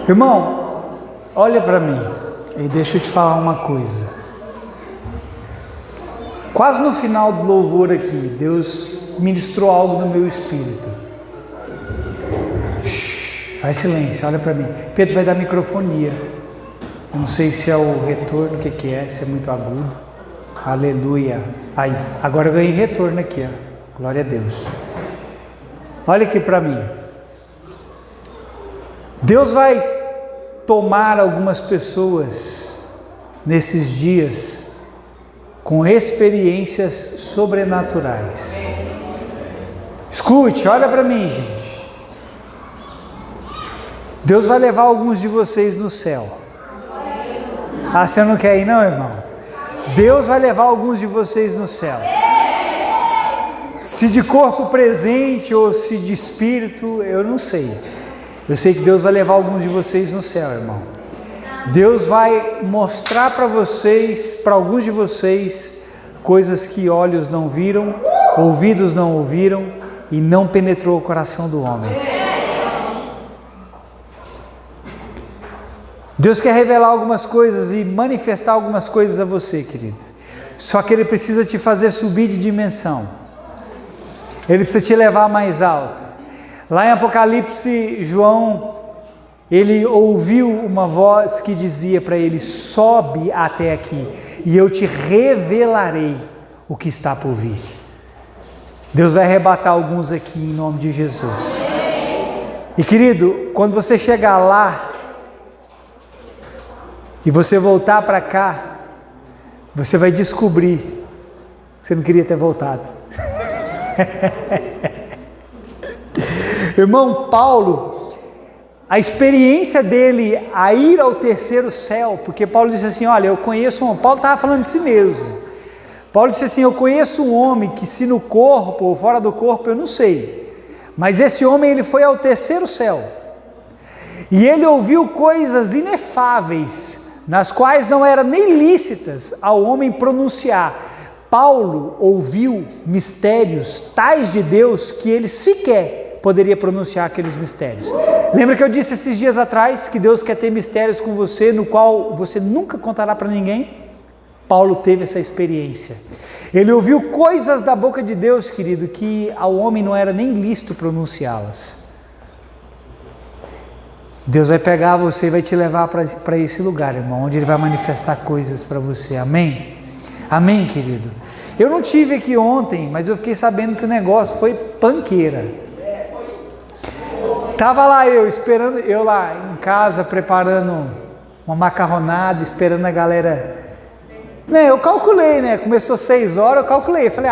Irmão, olha para mim e deixa eu te falar uma coisa. Quase no final do louvor aqui, Deus ministrou algo no meu espírito. Faz silêncio, olha para mim. Pedro vai dar microfonia. Eu não sei se é o retorno, o que é, se é muito agudo. Aleluia. Aí, agora eu ganhei retorno aqui, ó. Glória a Deus. Olha aqui para mim. Deus vai tomar algumas pessoas nesses dias com experiências sobrenaturais. Escute, olha para mim, gente. Deus vai levar alguns de vocês no céu. Ah, você não quer ir não, irmão? Deus vai levar alguns de vocês no céu. Se de corpo presente ou se de espírito, eu não sei. Eu sei que Deus vai levar alguns de vocês no céu, irmão. Deus vai mostrar para vocês, para alguns de vocês, coisas que olhos não viram, ouvidos não ouviram e não penetrou o coração do homem. Deus quer revelar algumas coisas e manifestar algumas coisas a você, querido. Só que Ele precisa te fazer subir de dimensão. Ele precisa te levar mais alto. Lá em Apocalipse, João, ele ouviu uma voz que dizia para ele: sobe até aqui e eu te revelarei o que está por vir. Deus vai arrebatar alguns aqui em nome de Jesus. E querido, quando você chegar lá e você voltar para cá, você vai descobrir que você não queria ter voltado. Irmão Paulo, a experiência dele a ir ao terceiro céu, porque Paulo disse assim, olha, eu conheço um... Paulo estava falando de si mesmo. Paulo disse assim, eu conheço um homem que se no corpo ou fora do corpo eu não sei, mas esse homem ele foi ao terceiro céu, e ele ouviu coisas inefáveis, nas quais não eram nem lícitas ao homem pronunciar. Paulo ouviu mistérios tais de Deus que ele sequer poderia pronunciar aqueles mistérios. Lembra que eu disse esses dias atrás que Deus quer ter mistérios com você, no qual você nunca contará para ninguém? Paulo teve essa experiência. Ele ouviu coisas da boca de Deus, querido, que ao homem não era nem lícito pronunciá-las. Deus vai pegar você e vai te levar para esse lugar, irmão, onde Ele vai manifestar coisas para você. Amém? Amém, querido? Eu não tive aqui ontem, mas eu fiquei sabendo que o negócio foi panqueira. Tava lá esperando, eu lá em casa preparando uma macarronada, esperando a galera. Né, eu calculei, né? Começou 6 horas, eu calculei. Falei,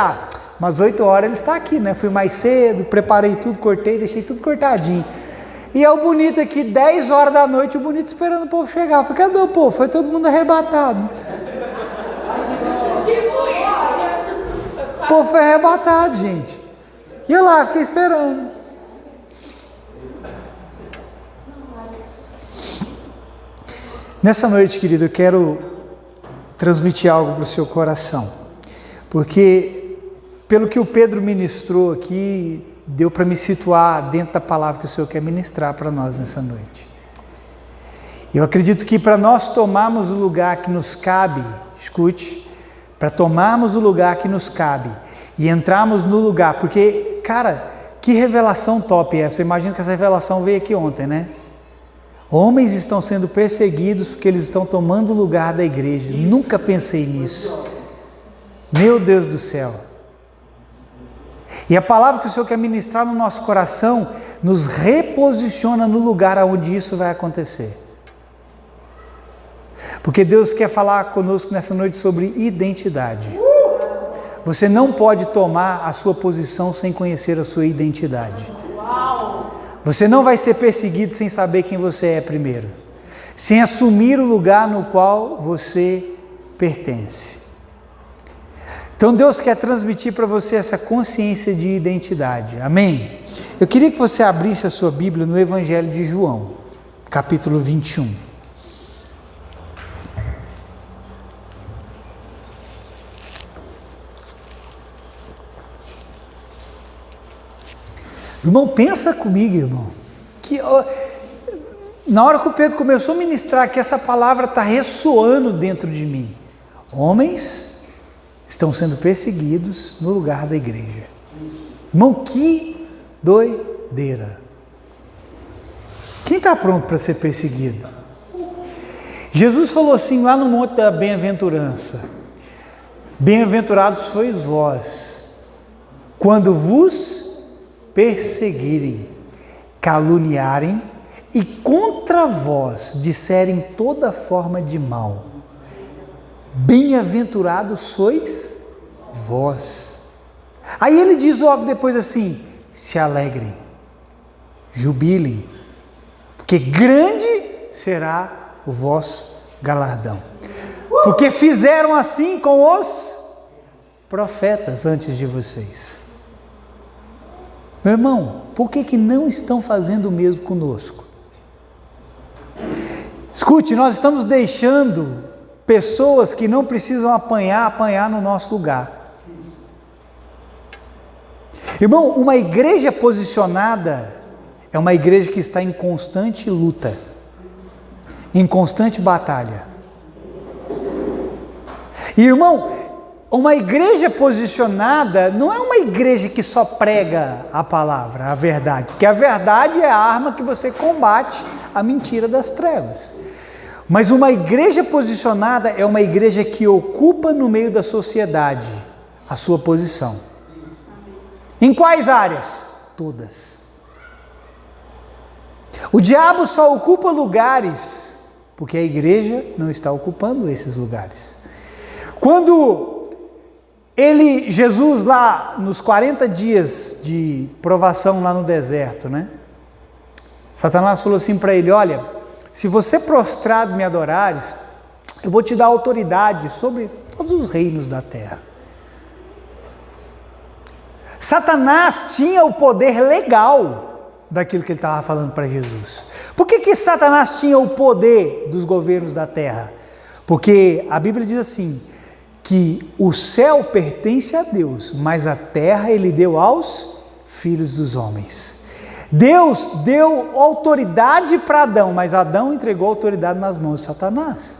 umas 8 horas ele está aqui, né? Fui mais cedo, preparei tudo, cortei, deixei tudo cortadinho. E é o bonito aqui, 10 horas da noite, o bonito esperando o povo chegar. Eu falei, cadê o povo? Foi todo mundo arrebatado. O povo foi arrebatado, gente. E eu lá, fiquei esperando. Nessa noite, querido, eu quero transmitir algo para o seu coração. Porque, pelo que o Pedro ministrou aqui, deu para me situar dentro da palavra que o Senhor quer ministrar para nós nessa noite. Eu acredito que para nós tomarmos o lugar que nos cabe, escute, para tomarmos o lugar que nos cabe e entrarmos no lugar, porque, cara, que revelação top é essa? Eu imagino que essa revelação veio aqui ontem, né? Homens estão sendo perseguidos porque eles estão tomando o lugar da igreja. Nunca pensei nisso. Meu Deus do céu. E a palavra que o Senhor quer ministrar no nosso coração nos reposiciona no lugar onde isso vai acontecer. Porque Deus quer falar conosco nessa noite sobre identidade. Você não pode tomar a sua posição sem conhecer a sua identidade. Você não vai ser perseguido sem saber quem você é primeiro, sem assumir o lugar no qual você pertence. Então Deus quer transmitir para você essa consciência de identidade, amém? Eu queria que você abrisse a sua Bíblia no Evangelho de João, capítulo 21. Irmão, pensa comigo, irmão. na hora que o Pedro começou a ministrar, que essa palavra está ressoando dentro de mim. Homens estão sendo perseguidos no lugar da igreja. Irmão, que doideira. Quem está pronto para ser perseguido? Jesus falou assim lá no Monte da Bem-aventurança: bem-aventurados sois vós, quando vos perseguirem, caluniarem e contra vós disserem toda forma de mal. Bem-aventurados sois vós. Aí ele diz logo depois assim: se alegrem, jubilem, porque grande será o vosso galardão. Porque fizeram assim com os profetas antes de vocês. Meu irmão, por que não estão fazendo o mesmo conosco? Escute, nós estamos deixando pessoas que não precisam apanhar no nosso lugar. Irmão, uma igreja posicionada é uma igreja que está em constante luta, em constante batalha. E, irmão, uma igreja posicionada não é uma igreja que só prega a palavra, a verdade, porque a verdade é a arma que você combate a mentira das trevas. Mas uma igreja posicionada é uma igreja que ocupa no meio da sociedade a sua posição. Em quais áreas? Todas. O diabo só ocupa lugares porque a igreja não está ocupando esses lugares. Quando Jesus lá nos 40 dias de provação lá no deserto, né? Satanás falou assim para ele: olha, se você prostrado me adorares, eu vou te dar autoridade sobre todos os reinos da terra. Satanás tinha o poder legal daquilo que ele estava falando para Jesus. Por que Satanás tinha o poder dos governos da terra? Porque a Bíblia diz assim, que o céu pertence a Deus, mas a terra ele deu aos filhos dos homens. Deus deu autoridade para Adão, mas Adão entregou a autoridade nas mãos de Satanás.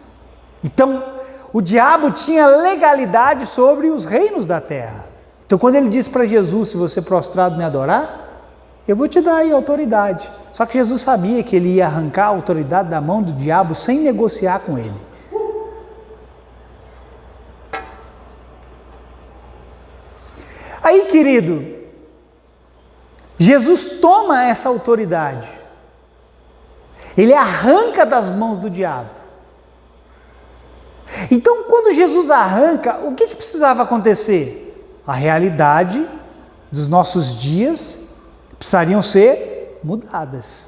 Então, o diabo tinha legalidade sobre os reinos da terra. Então, quando ele disse para Jesus: se você prostrado me adorar, eu vou te dar aí autoridade. Só que Jesus sabia que ele ia arrancar a autoridade da mão do diabo sem negociar com ele. Aí, querido, Jesus toma essa autoridade. Ele arranca das mãos do diabo. Então, quando Jesus arranca, o que precisava acontecer? A realidade dos nossos dias precisariam ser mudadas.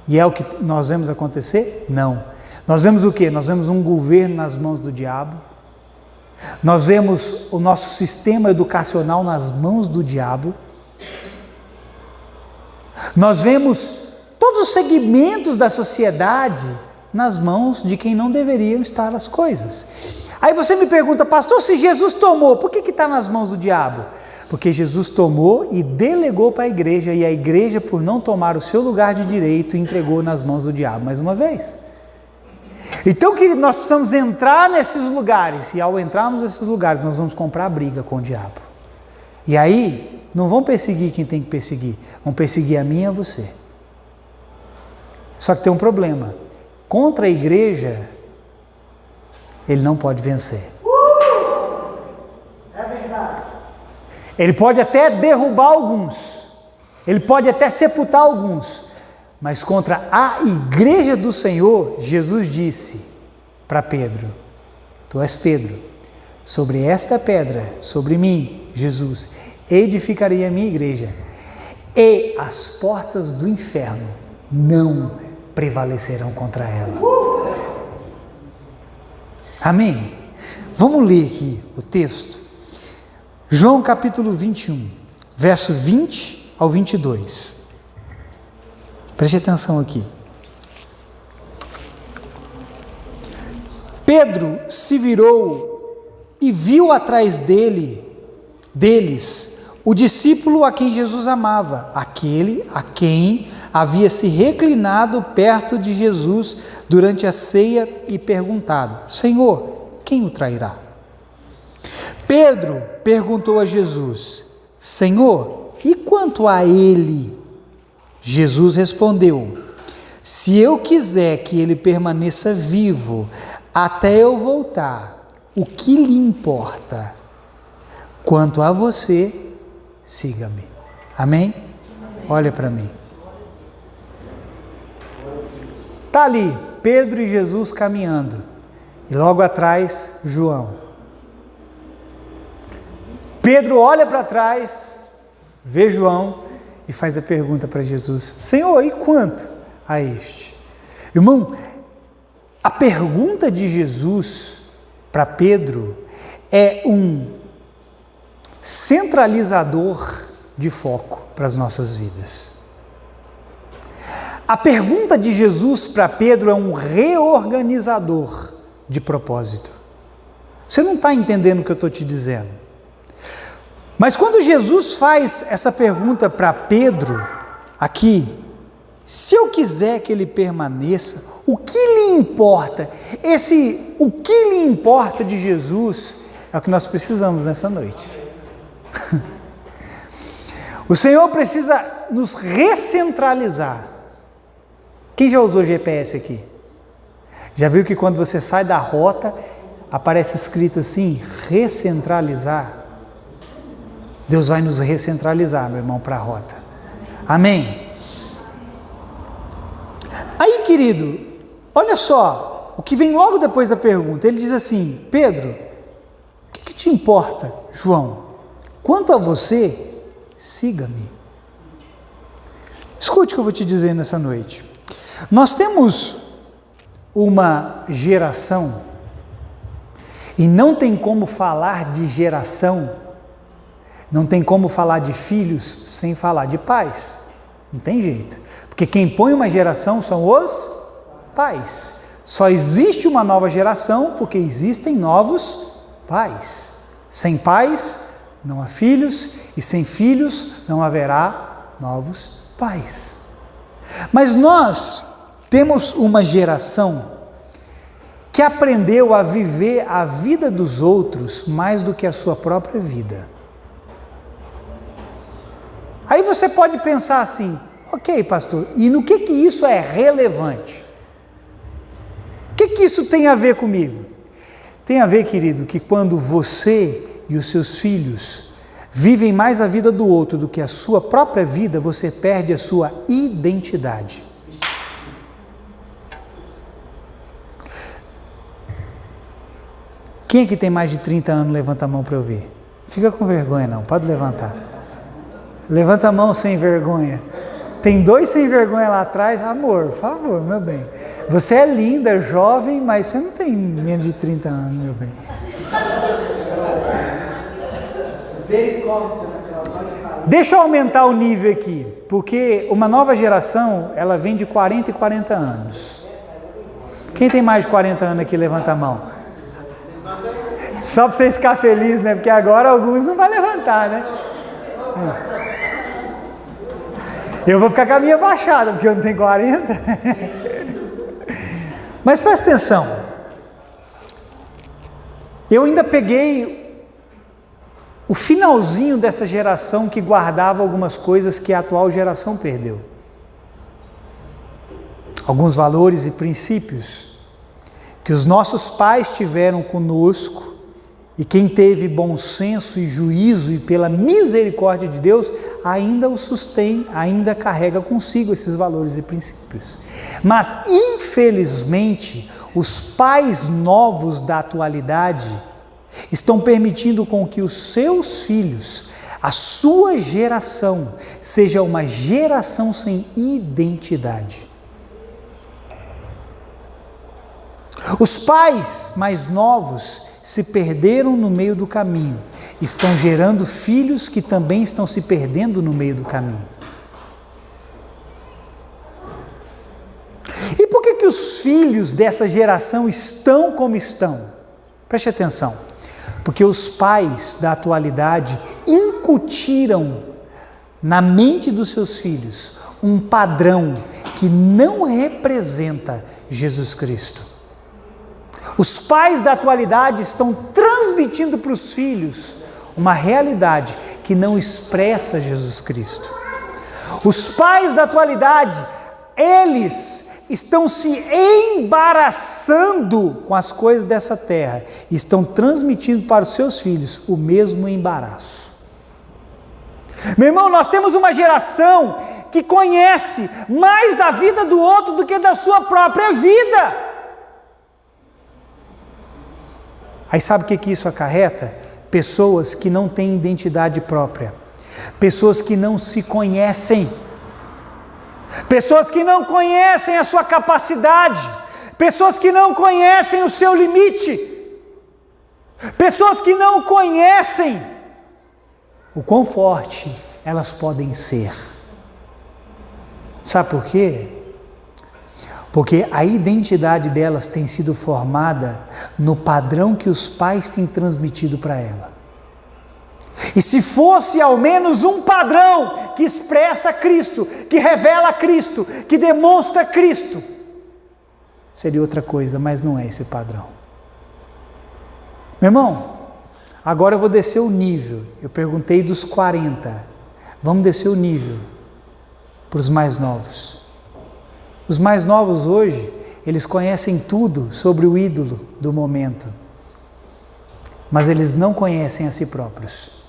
E é o que nós vemos acontecer? Não. Nós vemos o quê? Nós vemos um governo nas mãos do diabo. Nós vemos o nosso sistema educacional nas mãos do diabo. Nós vemos todos os segmentos da sociedade nas mãos de quem não deveriam estar as coisas. Aí você me pergunta: pastor, se Jesus tomou, por que está nas mãos do diabo? Porque Jesus tomou e delegou para a igreja, e a igreja, por não tomar o seu lugar de direito, entregou nas mãos do diabo mais uma vez. Então, querido, nós precisamos entrar nesses lugares, e ao entrarmos nesses lugares, nós vamos comprar briga com o diabo. E aí, não vão perseguir quem tem que perseguir, vão perseguir a mim e a você. Só que tem um problema: contra a igreja, ele não pode vencer. É verdade. Ele pode até derrubar alguns, ele pode até sepultar alguns, mas contra a igreja do Senhor, Jesus disse para Pedro: tu és Pedro, sobre esta pedra, sobre mim, Jesus, edificarei a minha igreja, e as portas do inferno não prevalecerão contra ela. Amém? Vamos ler aqui o texto. João capítulo 21, verso 20 ao 22. Preste atenção aqui. Pedro se virou e viu atrás deles o discípulo a quem Jesus amava, aquele a quem havia se reclinado perto de Jesus durante a ceia e perguntado: Senhor, quem o trairá? Pedro perguntou a Jesus: Senhor, e quanto a ele? Jesus respondeu: se eu quiser que ele permaneça vivo até eu voltar, o que lhe importa? Quanto a você, siga-me. Amém? Olha para mim. Está ali Pedro e Jesus caminhando, e logo atrás João. Pedro olha para trás, vê João e faz a pergunta para Jesus: Senhor, e quanto a este? Irmão, a pergunta de Jesus para Pedro é um centralizador de foco para as nossas vidas. A pergunta de Jesus para Pedro é um reorganizador de propósito. Você não está entendendo o que eu estou te dizendo. Mas quando Jesus faz essa pergunta para Pedro, aqui, se eu quiser que ele permaneça, o que lhe importa? O que lhe importa de Jesus é o que nós precisamos nessa noite. O Senhor precisa nos recentralizar. Quem já usou GPS aqui? Já viu que quando você sai da rota, aparece escrito assim, recentralizar? Deus vai nos recentralizar, meu irmão, para a rota. Amém? Aí, querido, olha só, o que vem logo depois da pergunta, ele diz assim: Pedro, o que te importa, João? Quanto a você, siga-me. Escute o que eu vou te dizer nessa noite. Nós temos uma geração, e não tem como falar de geração, não tem como falar de filhos sem falar de pais. Não tem jeito. Porque quem põe uma geração são os pais. Só existe uma nova geração porque existem novos pais. Sem pais não há filhos, e sem filhos não haverá novos pais. Mas nós temos uma geração que aprendeu a viver a vida dos outros mais do que a sua própria vida. Aí você pode pensar assim: ok, pastor, e no que isso é relevante? O que isso tem a ver comigo? Tem a ver, querido, que quando você e os seus filhos vivem mais a vida do outro do que a sua própria vida, você perde a sua identidade. Quem aqui tem mais de 30 anos, levanta a mão para eu ver. Fica com vergonha não, pode levantar. Levanta a mão sem vergonha. Tem 2 sem vergonha lá atrás. Amor, por favor, meu bem. Você é linda, jovem, mas você não tem menos de 30 anos, meu bem. Deixa eu aumentar o nível aqui, porque uma nova geração, ela vem de 40 e 40 anos. Quem tem mais de 40 anos aqui, levanta a mão. Só para vocês ficarem felizes, né? Porque agora alguns não vão levantar, né? Eu vou ficar com a minha baixada, porque eu não tenho 40. Mas presta atenção. Eu ainda peguei o finalzinho dessa geração que guardava algumas coisas que a atual geração perdeu. Alguns valores e princípios que os nossos pais tiveram conosco, e quem teve bom senso e juízo e pela misericórdia de Deus, ainda o sustém, ainda carrega consigo esses valores e princípios. Mas, infelizmente, os pais novos da atualidade estão permitindo com que os seus filhos, a sua geração, seja uma geração sem identidade. Os pais mais novos se perderam no meio do caminho, estão gerando filhos que também estão se perdendo no meio do caminho. E por que os filhos dessa geração estão como estão? Preste atenção, porque os pais da atualidade incutiram na mente dos seus filhos um padrão que não representa Jesus Cristo. Os pais da atualidade estão transmitindo para os filhos uma realidade que não expressa Jesus Cristo. Os pais da atualidade, eles estão se embaraçando com as coisas dessa terra, e estão transmitindo para os seus filhos o mesmo embaraço. Meu irmão, nós temos uma geração que conhece mais da vida do outro do que da sua própria vida. Aí sabe o que isso acarreta? Pessoas que não têm identidade própria, pessoas que não se conhecem, pessoas que não conhecem a sua capacidade, pessoas que não conhecem o seu limite, pessoas que não conhecem o quão forte elas podem ser. Sabe por quê? Porque a identidade delas tem sido formada no padrão que os pais têm transmitido para ela. E se fosse ao menos um padrão que expressa Cristo, que revela Cristo, que demonstra Cristo, seria outra coisa, mas não é esse padrão. Meu irmão, agora eu vou descer o nível. Eu perguntei dos 40, vamos descer o nível para os mais novos. Os mais novos hoje, eles conhecem tudo sobre o ídolo do momento, mas eles não conhecem a si próprios.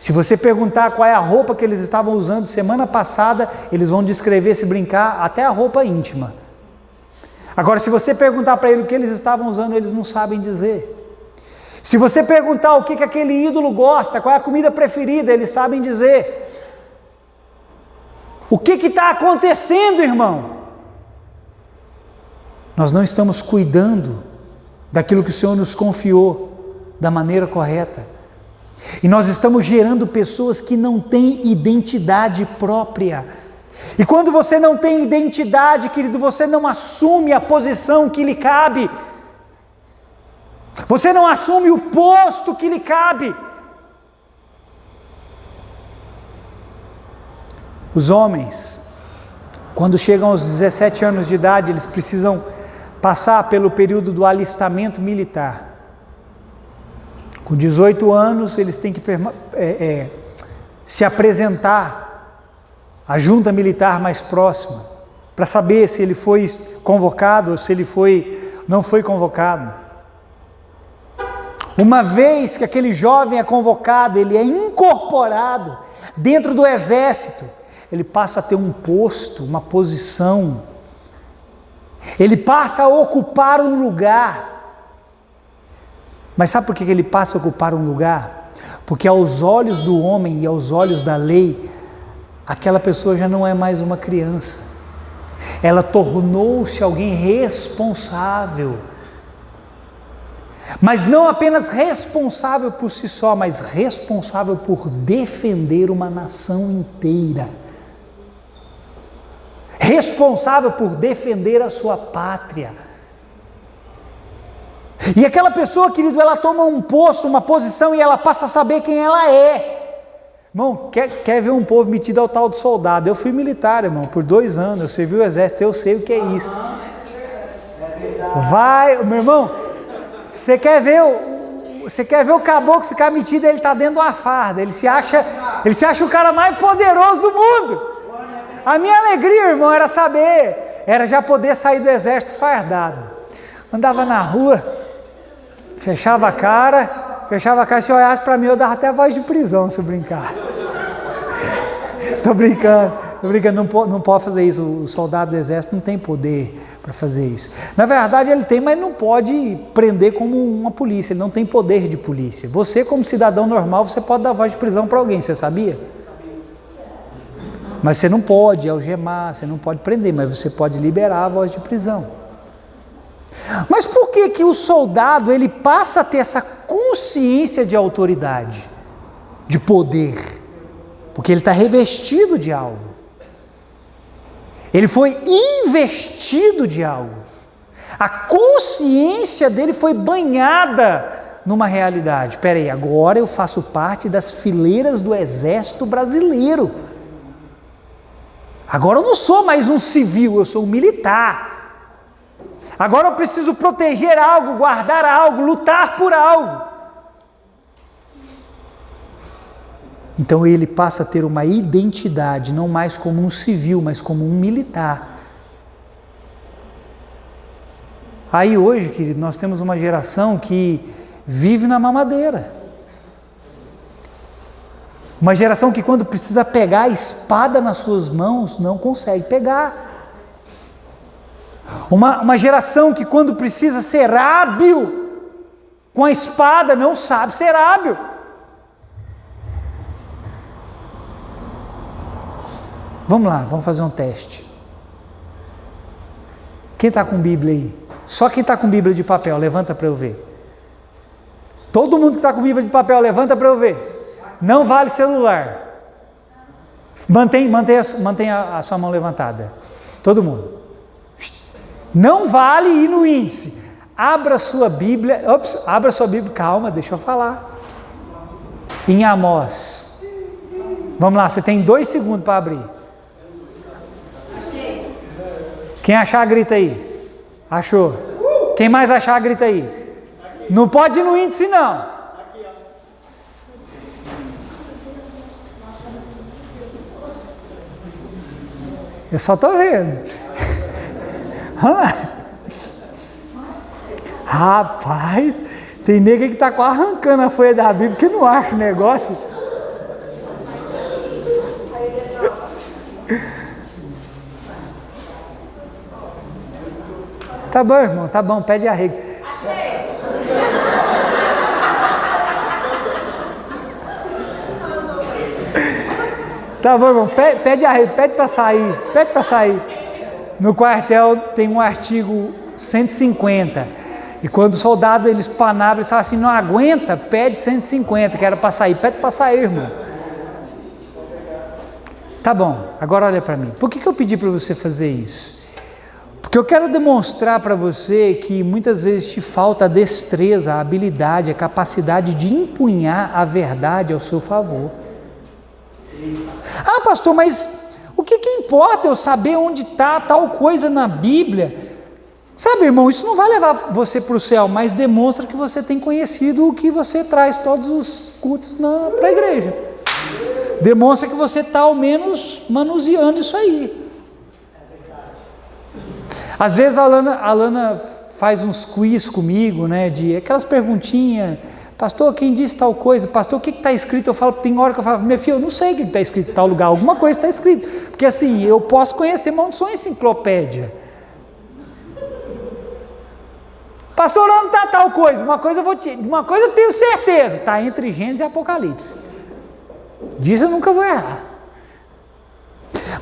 Se você perguntar qual é a roupa que eles estavam usando semana passada, eles vão descrever, se brincar, até a roupa íntima. Agora, se você perguntar para eles o que eles estavam usando, eles não sabem dizer. Se você perguntar o que aquele ídolo gosta, qual é a comida preferida, eles sabem dizer. O que está acontecendo, irmão? Nós não estamos cuidando daquilo que o Senhor nos confiou da maneira correta. E nós estamos gerando pessoas que não têm identidade própria. E quando você não tem identidade, querido, você não assume a posição que lhe cabe. Você não assume o posto que lhe cabe. Os homens, quando chegam aos 17 anos de idade, eles precisam passar pelo período do alistamento militar. Com 18 anos, eles têm que se apresentar à junta militar mais próxima, para saber se ele foi convocado ou se ele não foi convocado. Uma vez que aquele jovem é convocado, ele é incorporado dentro do exército, ele passa a ter um posto, uma posição, ele passa a ocupar um lugar. Mas sabe por que ele passa a ocupar um lugar? Porque aos olhos do homem e aos olhos da lei, aquela pessoa já não é mais uma criança, ela tornou-se alguém responsável, mas não apenas responsável por si só, mas responsável por defender uma nação inteira, responsável por defender a sua pátria. E aquela pessoa, querido, ela toma um posto, uma posição, e ela passa a saber quem ela é. Irmão, quer ver um povo metido ao tal de soldado? Eu fui militar, irmão, por 2 anos, eu servi o exército, eu sei o que é isso. Vai, meu irmão, você quer ver o caboclo ficar metido, ele está dentro de uma farda, ele se acha o cara mais poderoso do mundo. A minha alegria, irmão, era já poder sair do exército fardado. Andava na rua, fechava a cara, se olhasse para mim, eu dava até voz de prisão se brincar. Tô brincando, não pode fazer isso, o soldado do exército não tem poder para fazer isso. Na verdade ele tem, mas não pode prender como uma polícia, ele não tem poder de polícia. Você, como cidadão normal, você pode dar voz de prisão para alguém, você sabia? Mas você não pode algemar, você não pode prender, mas você pode liberar a voz de prisão. Mas por que o soldado ele passa a ter essa consciência de autoridade, de poder? Porque ele está revestido de algo. Ele foi investido de algo. A consciência dele foi banhada numa realidade. Espera aí, agora eu faço parte das fileiras do exército brasileiro. Agora eu não sou mais um civil, eu sou um militar. Agora eu preciso proteger algo, guardar algo, lutar por algo. Então ele passa a ter uma identidade, não mais como um civil, mas como um militar. Aí hoje, querido, nós temos uma geração que vive na mamadeira. Uma geração que quando precisa pegar a espada nas suas mãos, não consegue pegar. Uma geração que quando precisa ser hábil com a espada, não sabe ser hábil. Vamos lá, vamos fazer um teste. Quem está com Bíblia aí? Só quem está com Bíblia de papel, levanta para eu ver. Todo mundo que está com Bíblia de papel, levanta para eu ver. Não vale celular. Mantenha a sua mão levantada. Todo mundo. Não vale ir no índice. Abra sua Bíblia. Abra sua Bíblia. Calma, deixa eu falar. Em Amós. Vamos lá, você tem 2 segundos para abrir. Quem achar, grita aí. Achou? Quem mais achar, grita aí. Não pode ir no índice, não. Eu só estou vendo. Vamos lá. Rapaz, tem nega que está quase arrancando a folha da Bíblia que não acha o negócio. Tá bom, irmão, tá bom, pede arrego. Tá bom, irmão, pede arrego, pede para sair. No quartel tem um artigo 150, e quando o soldado eles panavam, eles falavam assim, não aguenta, pede 150, que era para sair, pede para sair, irmão. Tá bom, agora olha para mim, por que eu pedi para você fazer isso? Porque eu quero demonstrar para você que muitas vezes te falta a destreza, a habilidade, a capacidade de empunhar a verdade ao seu favor. Ah, pastor, mas o que importa eu saber onde está tal coisa na Bíblia? Sabe, irmão, isso não vai levar você para o céu, mas demonstra que você tem conhecido o que você traz todos os cultos para a igreja. Demonstra que você está ao menos manuseando isso aí. Às vezes a Alana faz uns quiz comigo, né, de aquelas perguntinhas, pastor, quem disse tal coisa? Pastor, o que está escrito? Eu falo, tem hora que eu falo, minha filha, eu não sei o que está escrito em tal lugar, alguma coisa está escrito, porque assim, eu posso conhecer, mas não sou enciclopédia. Pastor, onde está tal coisa? Uma coisa eu tenho certeza, está entre Gênesis e Apocalipse. Disso eu nunca vou errar.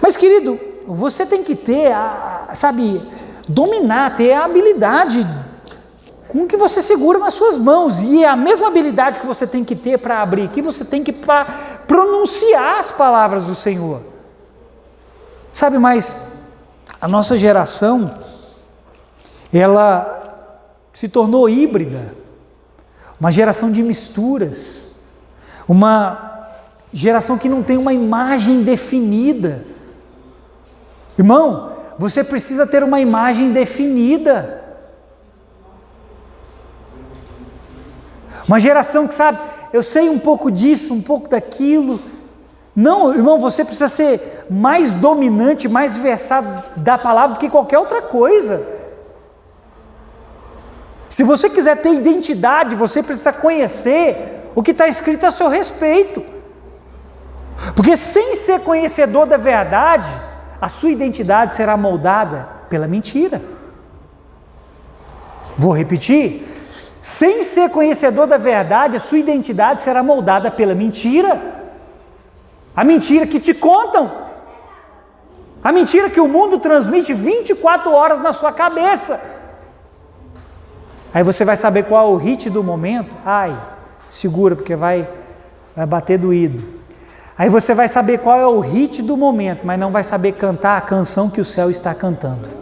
Mas querido, você tem que ter, dominar, ter a habilidade com que você segura nas suas mãos, e é a mesma habilidade que você tem que ter para abrir, que você tem que pronunciar as palavras do Senhor. Sabe, mas a nossa geração, ela se tornou híbrida, uma geração de misturas, uma geração que não tem uma imagem definida. Irmão, você precisa ter uma imagem definida. Uma geração que sabe, eu sei um pouco disso, um pouco daquilo. Não, irmão, você precisa ser mais dominante, mais versado da palavra do que qualquer outra coisa. Se você quiser ter identidade, você precisa conhecer o que está escrito a seu respeito. Porque sem ser conhecedor da verdade, a sua identidade será moldada pela mentira. Vou repetir. Sem ser conhecedor da verdade, a sua identidade será moldada pela mentira. A mentira que te contam. A mentira que o mundo transmite 24 horas na sua cabeça. Aí você vai saber qual é o hit do momento. Ai, segura, porque vai bater doído. Aí você vai saber qual é o hit do momento, mas não vai saber cantar a canção que o céu está cantando.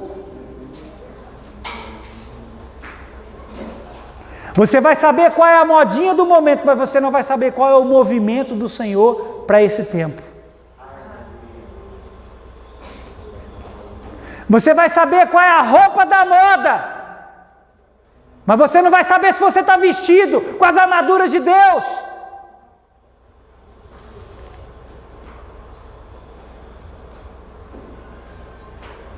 Você vai saber qual é a modinha do momento, mas você não vai saber qual é o movimento do Senhor para esse tempo. Você vai saber qual é a roupa da moda, mas você não vai saber se você está vestido com as armaduras de Deus.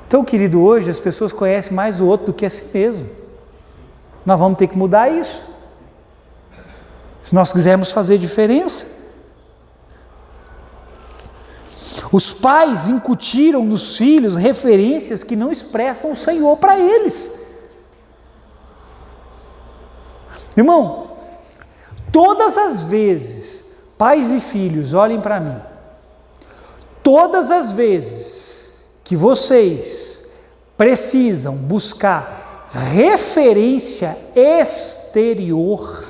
Então, querido, hoje as pessoas conhecem mais o outro do que a si mesmo. Nós vamos ter que mudar isso, se nós quisermos fazer diferença. Os pais incutiram nos filhos referências que não expressam o Senhor para eles. Irmão, todas as vezes, pais e filhos, olhem para mim, todas as vezes que vocês precisam buscar referência exterior,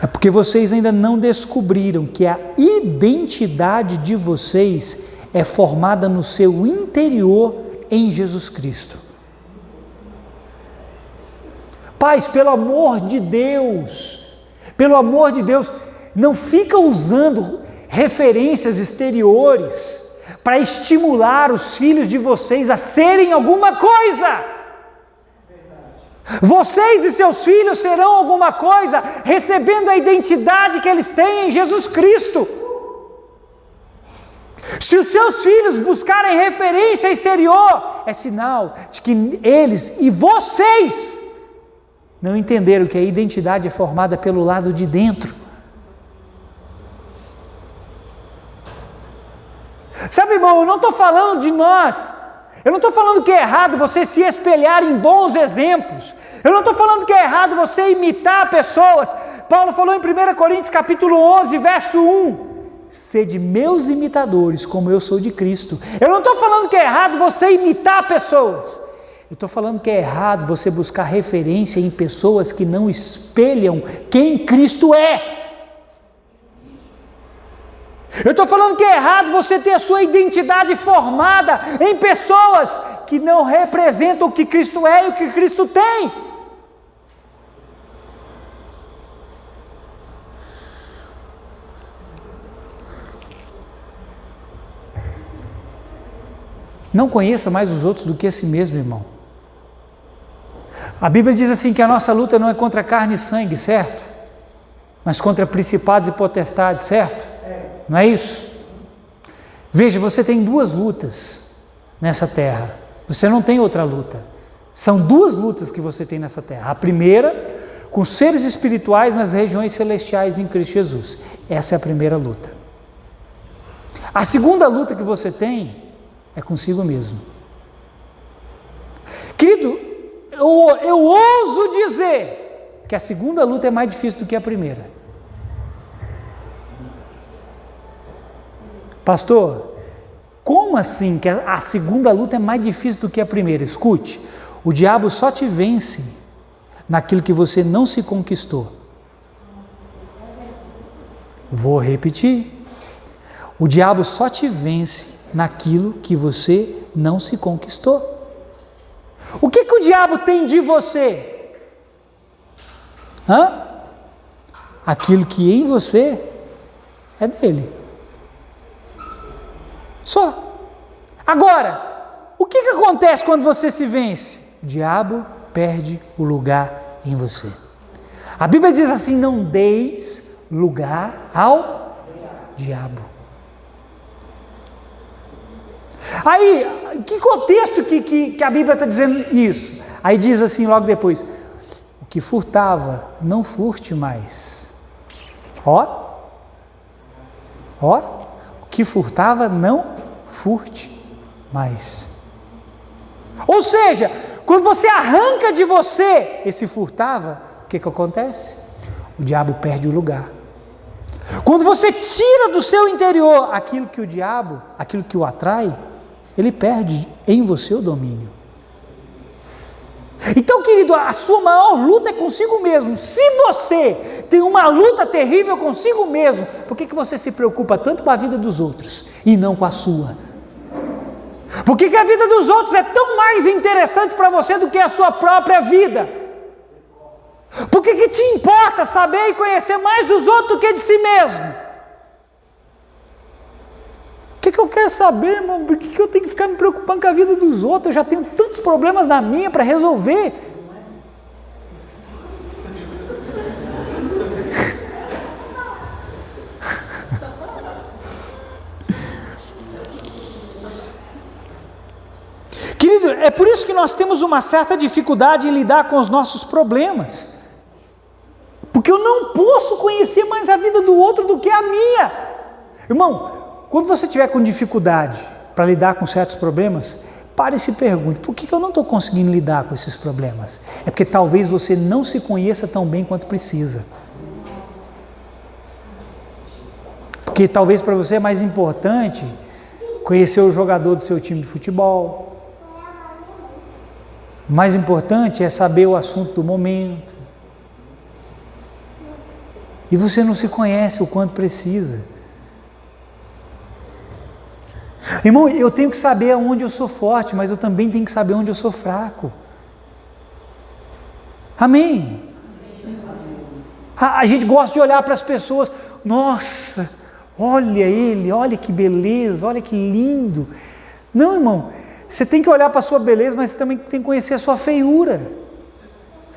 é porque vocês ainda não descobriram que a identidade de vocês é formada no seu interior em Jesus Cristo. Pais, pelo amor de Deus, não fica usando referências exteriores para estimular os filhos de vocês a serem alguma coisa. Vocês e seus filhos serão alguma coisa, recebendo a identidade que eles têm em Jesus Cristo. Se os seus filhos buscarem referência exterior, é sinal de que eles e vocês não entenderam que a identidade é formada pelo lado de dentro. Sabe, irmão, eu não estou falando de nós, eu não estou falando que é errado você se espelhar em bons exemplos, eu não estou falando que é errado você imitar pessoas. Paulo falou em 1 Coríntios capítulo 11, verso 1, sede meus imitadores, como eu sou de Cristo. Eu não estou falando que é errado você imitar pessoas, eu estou falando que é errado você buscar referência em pessoas que não espelham quem Cristo é. Eu estou falando que é errado você ter a sua identidade formada em pessoas que não representam o que Cristo é e o que Cristo tem. Não conheça mais os outros do que a si mesmo, irmão. A Bíblia diz assim que a nossa luta não é contra carne e sangue, certo? Mas contra principados e potestades, certo? Não é isso? Veja, você tem duas lutas nessa terra. Você não tem outra luta. São duas lutas que você tem nessa terra. A primeira, com seres espirituais nas regiões celestiais em Cristo Jesus. Essa é a primeira luta. A segunda luta que você tem é consigo mesmo. Querido, eu ouso dizer que a segunda luta é mais difícil do que a primeira. Pastor, como assim que a segunda luta é mais difícil do que a primeira? Escute, o diabo só te vence naquilo que você não se conquistou. Vou repetir. O diabo só te vence naquilo que você não se conquistou. O que o diabo tem de você? Aquilo que em você é dele. Só. Agora, o que acontece quando você se vence? O diabo perde o lugar em você. A Bíblia diz assim: não deis lugar ao diabo. Aí, que contexto que a Bíblia está dizendo isso? Aí diz assim logo depois: o que furtava, não furte mais. O que furtava, não furte mais. Ou seja, quando você arranca de você esse furtava, o que acontece? O diabo perde o lugar. Quando você tira do seu interior aquilo que o diabo, aquilo que o atrai, ele perde em você o domínio. Então, querido, a sua maior luta é consigo mesmo. Se você tem uma luta terrível consigo mesmo, por que você se preocupa tanto com a vida dos outros e não com a sua? Por que a vida dos outros é tão mais interessante para você do que a sua própria vida? Por que te importa saber e conhecer mais dos outros do que de si mesmo? O que eu quero saber, irmão? Por que eu tenho que ficar me preocupando com a vida dos outros? Eu já tenho tantos problemas na minha para resolver. Querido, é por isso que nós temos uma certa dificuldade em lidar com os nossos problemas. Porque eu não posso conhecer mais a vida do outro do que a minha. Irmão, quando você estiver com dificuldade para lidar com certos problemas, pare e se pergunte, por que eu não estou conseguindo lidar com esses problemas? É porque talvez você não se conheça tão bem quanto precisa. Porque talvez para você é mais importante conhecer o jogador do seu time de futebol. Mais importante é saber o assunto do momento. E você não se conhece o quanto precisa. Irmão, eu tenho que saber onde eu sou forte, mas eu também tenho que saber onde eu sou fraco. Amém? A gente gosta de olhar para as pessoas, nossa, olha ele, olha que beleza, olha que lindo. Não, irmão, você tem que olhar para a sua beleza, mas você também tem que conhecer a sua feiura.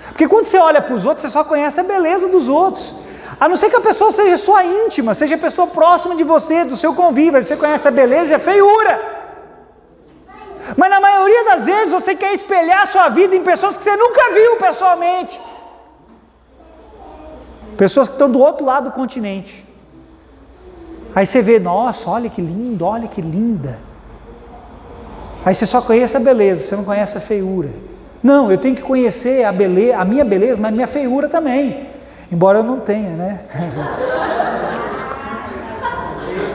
Porque quando você olha para os outros, você só conhece a beleza dos outros. A não ser que a pessoa seja sua íntima, seja a pessoa próxima de você, do seu convívio, você conhece a beleza e a feiura. Mas na maioria das vezes você quer espelhar a sua vida em pessoas que você nunca viu pessoalmente. Pessoas que estão do outro lado do continente. Aí você vê, nossa, olha que lindo, olha que linda. Aí você só conhece a beleza, você não conhece a feiura. Não, eu tenho que conhecer a minha beleza, mas a minha feiura também. Embora eu não tenha, né?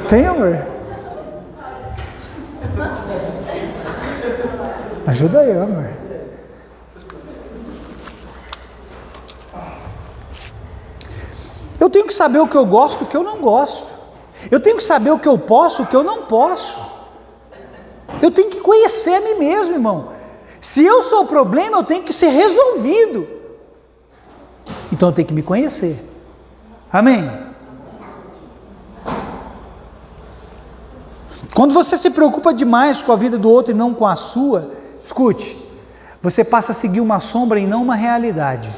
Tem, amor? Ajuda aí, amor. Eu tenho que saber o que eu gosto e o que eu não gosto. Eu tenho que saber o que eu posso e o que eu não posso. Eu tenho que conhecer a mim mesmo, irmão. Se eu sou o problema, eu tenho que ser resolvido. Então eu tenho que me conhecer. Amém? Quando você se preocupa demais com a vida do outro e não com a sua, escute, você passa a seguir uma sombra e não uma realidade.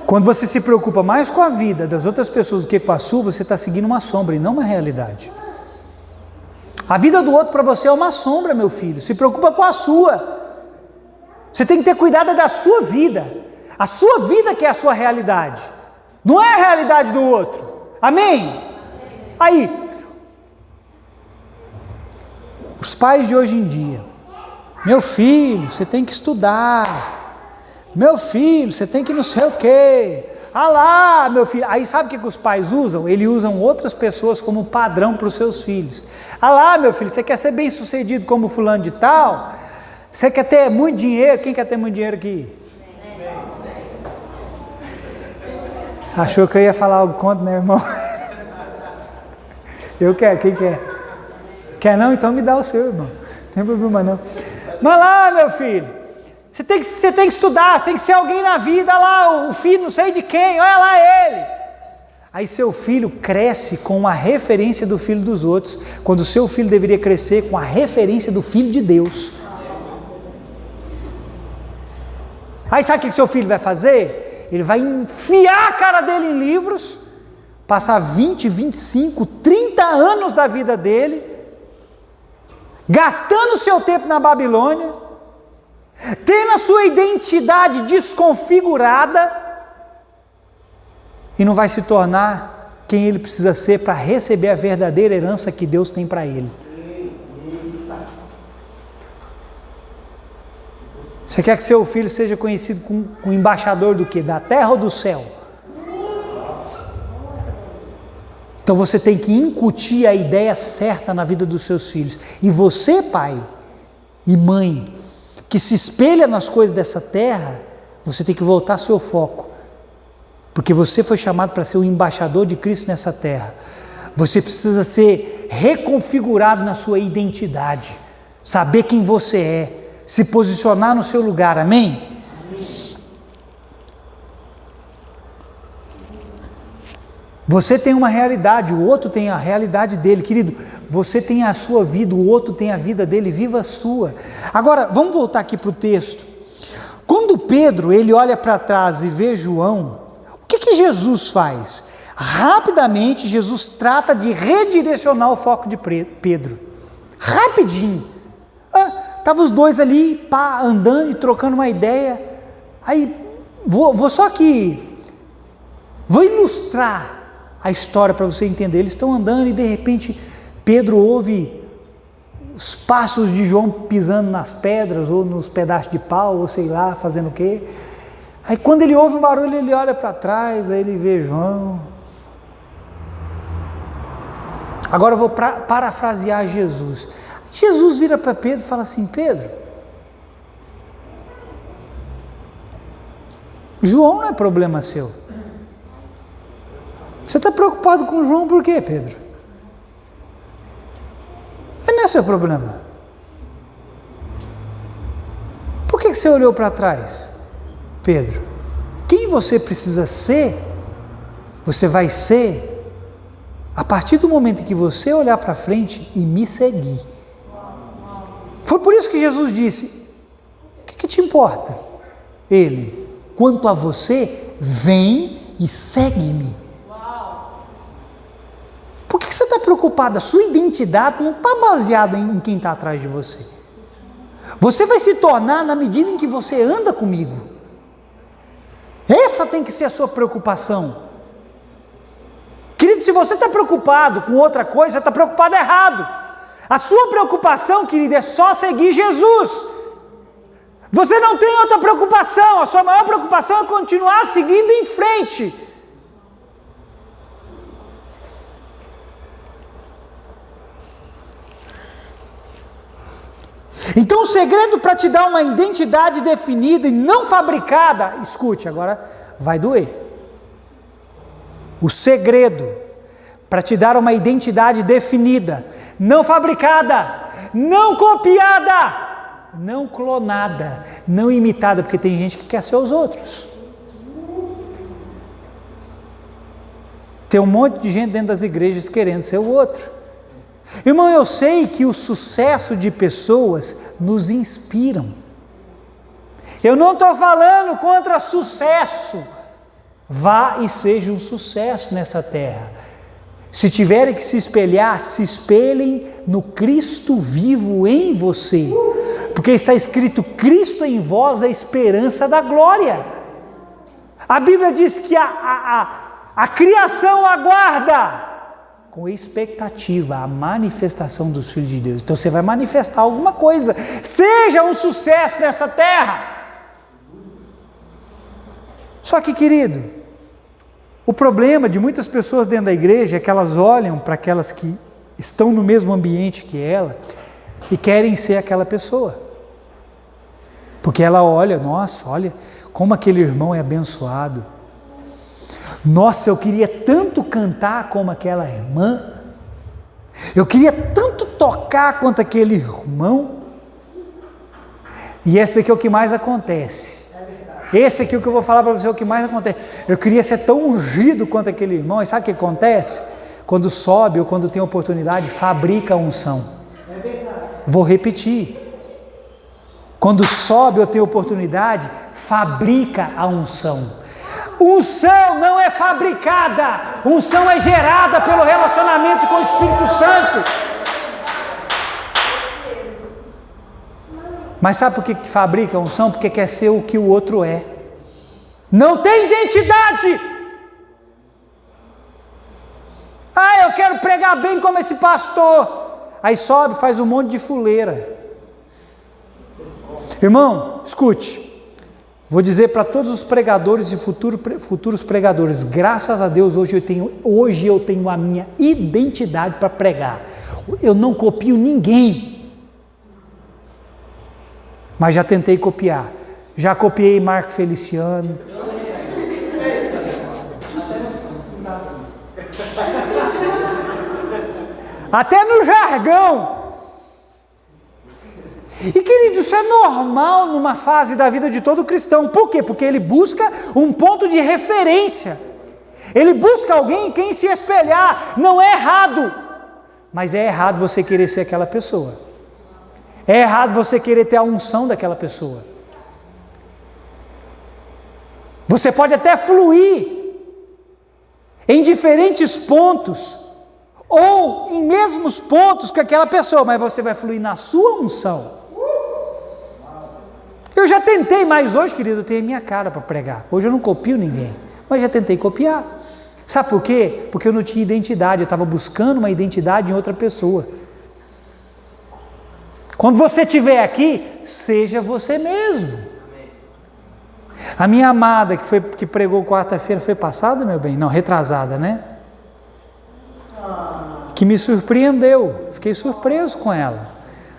Quando você se preocupa mais com a vida das outras pessoas do que com a sua, você está seguindo uma sombra e não uma realidade. A vida do outro para você é uma sombra, meu filho. Se preocupa com a sua. Você tem que ter cuidado da sua vida. A sua vida que é a sua realidade. Não é a realidade do outro. Amém? Aí, os pais de hoje em dia. Meu filho, você tem que estudar. Meu filho, você tem que não sei o quê. Ah lá, meu filho. Aí sabe o que os pais usam? Eles usam outras pessoas como padrão para os seus filhos. Ah lá, meu filho, você quer ser bem sucedido como fulano de tal? Você quer ter muito dinheiro? Quem quer ter muito dinheiro aqui? Achou que eu ia falar algo contra, né, irmão? Eu quero, quem quer? Quer não? Então me dá o seu, irmão. Não tem problema não. Mas lá, meu filho, você tem que estudar, você tem que ser alguém na vida. Olha lá, o filho não sei de quem, olha lá ele. Aí seu filho cresce com a referência do filho dos outros, quando o seu filho deveria crescer com a referência do filho de Deus. Aí sabe o que seu filho vai fazer? Ele vai enfiar a cara dele em livros, passar 20, 25, 30 anos da vida dele, gastando seu tempo na Babilônia, tendo a sua identidade desconfigurada, e não vai se tornar quem ele precisa ser para receber a verdadeira herança que Deus tem para ele. Você quer que seu filho seja conhecido como embaixador do quê? Da terra ou do céu? Então você tem que incutir a ideia certa na vida dos seus filhos. E você, pai e mãe, que se espelha nas coisas dessa terra, você tem que voltar seu foco. Porque você foi chamado para ser o embaixador de Cristo nessa terra. Você precisa ser reconfigurado na sua identidade. Saber quem você é. se posicionar no seu lugar, amém? Você tem uma realidade, o outro tem a realidade dele, querido. Você tem a sua vida, o outro tem a vida dele, viva a sua. Agora, vamos voltar aqui para o texto. Quando Pedro, ele olha para trás e vê João, o que Jesus faz? Rapidamente, Jesus trata de redirecionar o foco de Pedro. Rapidinho. Estavam os dois ali, pá, andando e trocando uma ideia. Aí, vou só aqui, vou ilustrar a história para você entender. Eles estão andando e de repente Pedro ouve os passos de João pisando nas pedras ou nos pedaços de pau, ou sei lá, fazendo o quê. Aí quando ele ouve um barulho, ele olha para trás, aí ele vê João. Agora eu vou parafrasear Jesus. Jesus vira para Pedro e fala assim: Pedro, João não é problema seu. Você está preocupado com João por quê, Pedro? Não é seu problema. Por que você olhou para trás, Pedro? Quem você precisa ser, você vai ser a partir do momento em que você olhar para frente e me seguir. Foi por isso que Jesus disse: o que te importa? Ele, quanto a você, vem e segue-me. Por que você está preocupado? A sua identidade não está baseada em quem está atrás de você. Você vai se tornar na medida em que você anda comigo. Essa tem que ser a sua preocupação. Querido, se você está preocupado com outra coisa, você está preocupado errado. A sua preocupação, querido, é só seguir Jesus. Você não tem outra preocupação. A sua maior preocupação é continuar seguindo em frente. Então o segredo para te dar uma identidade definida e não fabricada, escute, agora vai doer. O segredo para te dar uma identidade definida, não fabricada, não copiada, não clonada, não imitada, porque tem gente que quer ser os outros. Tem um monte de gente dentro das igrejas querendo ser o outro. Irmão, eu sei que o sucesso de pessoas nos inspiram. Eu não estou falando contra sucesso. Vá e seja um sucesso nessa terra. Se tiverem que se espelhar, se espelhem no Cristo vivo em você. Porque está escrito: Cristo em vós é a esperança da glória. A Bíblia diz que a criação aguarda com expectativa a manifestação dos filhos de Deus. Então você vai manifestar alguma coisa. Seja um sucesso nessa terra. Só que, querido, o problema de muitas pessoas dentro da igreja é que elas olham para aquelas que estão no mesmo ambiente que ela e querem ser aquela pessoa. Porque ela olha, nossa, olha como aquele irmão é abençoado. Nossa, eu queria tanto cantar como aquela irmã. Eu queria tanto tocar quanto aquele irmão. E esse daqui é o que mais acontece. Esse aqui é o que eu vou falar para você, é o que mais acontece. Eu queria ser tão ungido quanto aquele irmão. E sabe o que acontece? Quando sobe ou quando tem oportunidade, fabrica a unção. Vou repetir. Quando sobe ou tem oportunidade, fabrica a unção. Unção não é fabricada, unção é gerada pelo relacionamento com o Espírito Santo. Mas sabe por que fabrica a unção? Porque quer ser o que o outro é. Não tem identidade. Eu quero pregar bem como esse pastor. Aí sobe, faz um monte de fuleira. Irmão, escute. Vou dizer para todos os pregadores e futuros pregadores: graças a Deus hoje eu tenho a minha identidade para pregar. Eu não copio ninguém, mas já tentei copiar. Já copiei Marco Feliciano. Até no jargão. E querido, isso é normal numa fase da vida de todo cristão. Por quê? Porque ele busca um ponto de referência. Ele busca alguém em quem se espelhar. Não é errado, mas é errado você querer ser aquela pessoa. É errado você querer ter a unção daquela pessoa. Você pode até fluir em diferentes pontos, ou em mesmos pontos que aquela pessoa, mas você vai fluir na sua unção. Eu já tentei, mas hoje, querido, eu tenho a minha cara para pregar. Hoje eu não copio ninguém, mas já tentei copiar. Sabe por quê? Porque eu não tinha identidade, eu estava buscando uma identidade em outra pessoa. Quando você estiver aqui, seja você mesmo. A minha amada, que pregou quarta-feira, foi passada, meu bem? Não, retrasada, né? Que me surpreendeu, fiquei surpreso com ela.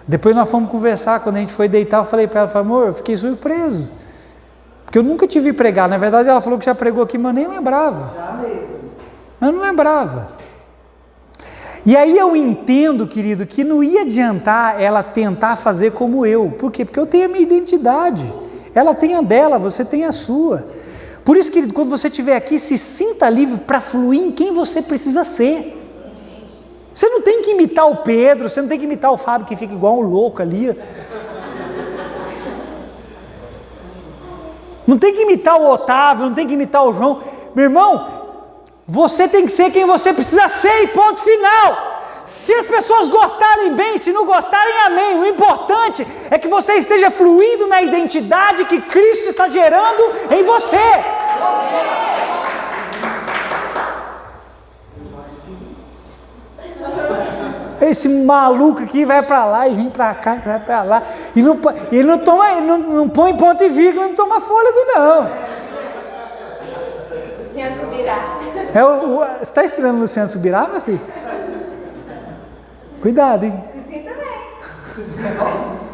Depois nós fomos conversar, quando a gente foi deitar, eu falei para ela, amor, eu fiquei surpreso. Porque eu nunca te vi pregar, na verdade ela falou que já pregou aqui, mas eu nem lembrava. Já mesmo. Eu não lembrava. E aí eu entendo, querido, que não ia adiantar ela tentar fazer como eu. Por quê? Porque eu tenho a minha identidade. Ela tem a dela, você tem a sua. Por isso, querido, quando você estiver aqui, se sinta livre para fluir em quem você precisa ser. Você não tem que imitar o Pedro, você não tem que imitar o Fábio, que fica igual um louco ali. Não tem que imitar o Otávio, não tem que imitar o João. Meu irmão, você tem que ser quem você precisa ser e ponto final. Se as pessoas gostarem bem, se não gostarem, amém. O importante é que você esteja fluindo na identidade que Cristo está gerando em você. Esse maluco aqui vai para lá e vem para cá, e vai para lá. E ele não põe ponto e vírgula, não toma fôlego, não. Luciano Subirá. Você está esperando o Luciano Subirá, meu filho? Cuidado, hein? Cicinho também.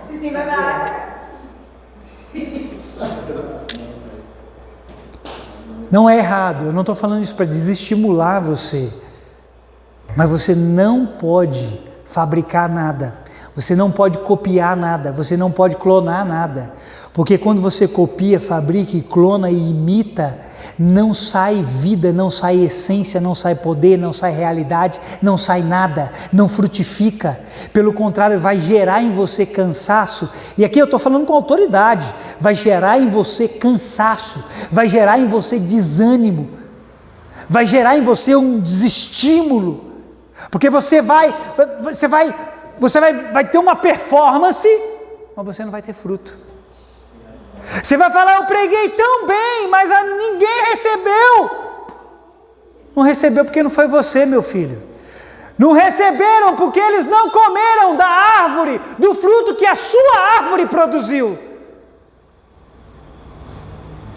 Cicinho vai lá. Não é errado, eu não estou falando isso para desestimular você. Mas você não pode fabricar nada, você não pode copiar nada, você não pode clonar nada, porque quando você copia, fabrica, clona e imita, não sai vida, não sai essência, não sai poder, não sai realidade, não sai nada, não frutifica. Pelo contrário, vai gerar em você cansaço, e aqui eu estou falando com autoridade, vai gerar em você cansaço, vai gerar em você desânimo, vai gerar em você um desestímulo. Porque você vai ter uma performance, mas você não vai ter fruto. Você vai falar, eu preguei tão bem, mas ninguém recebeu. Não recebeu porque não foi você, meu filho. Não receberam porque eles não comeram da árvore, do fruto que a sua árvore produziu.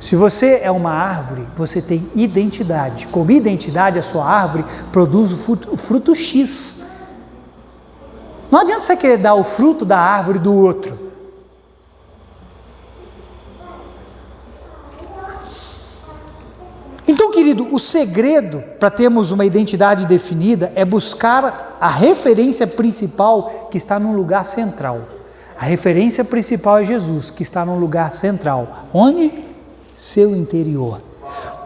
Se você é uma árvore, você tem identidade. Como identidade, a sua árvore produz o fruto X. Não adianta você querer dar o fruto da árvore do outro. Então, querido, o segredo para termos uma identidade definida é buscar a referência principal que está num lugar central. A referência principal é Jesus, que está num lugar central. Onde? Seu interior.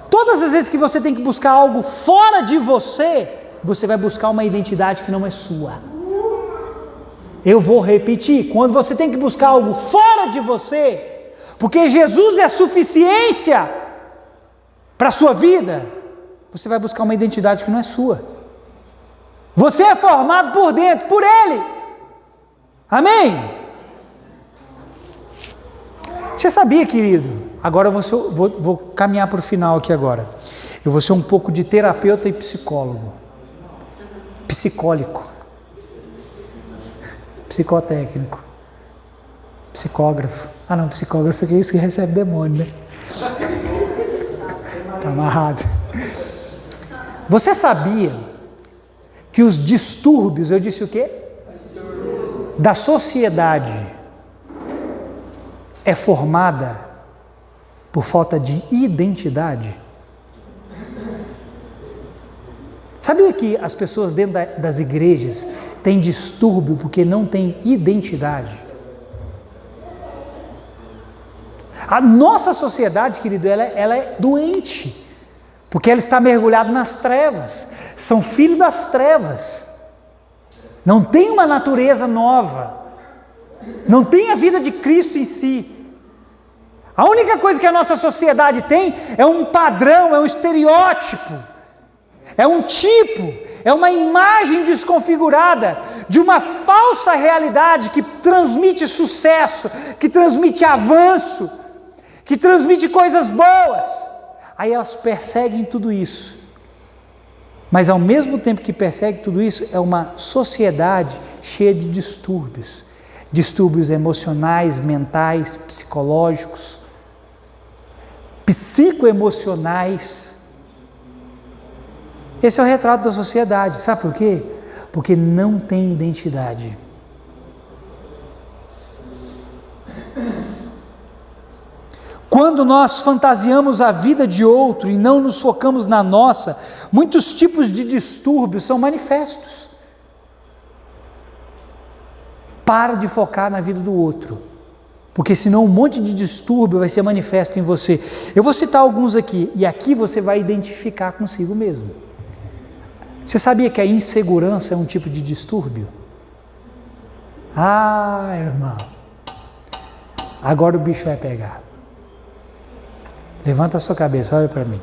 Todas as vezes que você tem que buscar algo fora de você, você vai buscar uma identidade que não é sua. Eu vou repetir, quando você tem que buscar algo fora de você, porque Jesus é suficiência para a sua vida, você vai buscar uma identidade que não é sua. Você é formado por dentro, por Ele. Amém? Você sabia, querido? Agora eu vou caminhar para o final aqui agora. Eu vou ser um pouco de terapeuta e psicólogo. Psicólico. Psicotécnico. Psicógrafo. Ah não, psicógrafo é isso que recebe demônio, né? Está amarrado. Você sabia que os distúrbios, eu disse o quê? Da sociedade é formada por falta de identidade? Sabia que as pessoas dentro das igrejas têm distúrbio porque não têm identidade? A nossa sociedade, querido, ela é doente, porque ela está mergulhada nas trevas, são filhos das trevas, não tem uma natureza nova, não tem a vida de Cristo em si. A única coisa que a nossa sociedade tem é um padrão, é um estereótipo, é um tipo, é uma imagem desconfigurada de uma falsa realidade que transmite sucesso, que transmite avanço, que transmite coisas boas. Aí elas perseguem tudo isso. Mas ao mesmo tempo que perseguem tudo isso, é uma sociedade cheia de distúrbios. Distúrbios emocionais, mentais, psicológicos, psicoemocionais. Esse é o retrato da sociedade. Sabe por quê? Porque não tem identidade. Quando nós fantasiamos a vida de outro e não nos focamos na nossa, muitos tipos de distúrbios são manifestos. Para de focar na vida do outro, porque senão um monte de distúrbio vai ser manifesto em você. Eu vou citar alguns aqui, e aqui você vai identificar consigo mesmo. Você sabia que a insegurança é um tipo de distúrbio? Ah, irmão, agora o bicho vai pegar. Levanta a sua cabeça, olha para mim.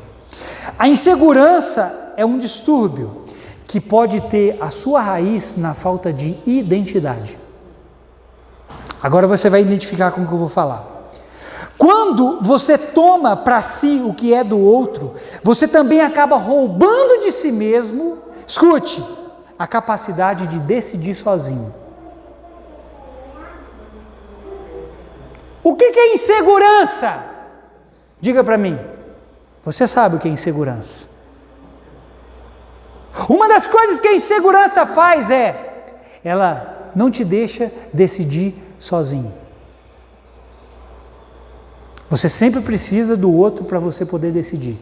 A insegurança é um distúrbio que pode ter a sua raiz na falta de identidade. Agora você vai identificar com o que eu vou falar. Quando você toma para si o que é do outro, você também acaba roubando de si mesmo, escute, a capacidade de decidir sozinho. O que é insegurança? Diga para mim, você sabe o que é insegurança? Uma das coisas que a insegurança faz ela não te deixa decidir sozinho. Você sempre precisa do outro para você poder decidir.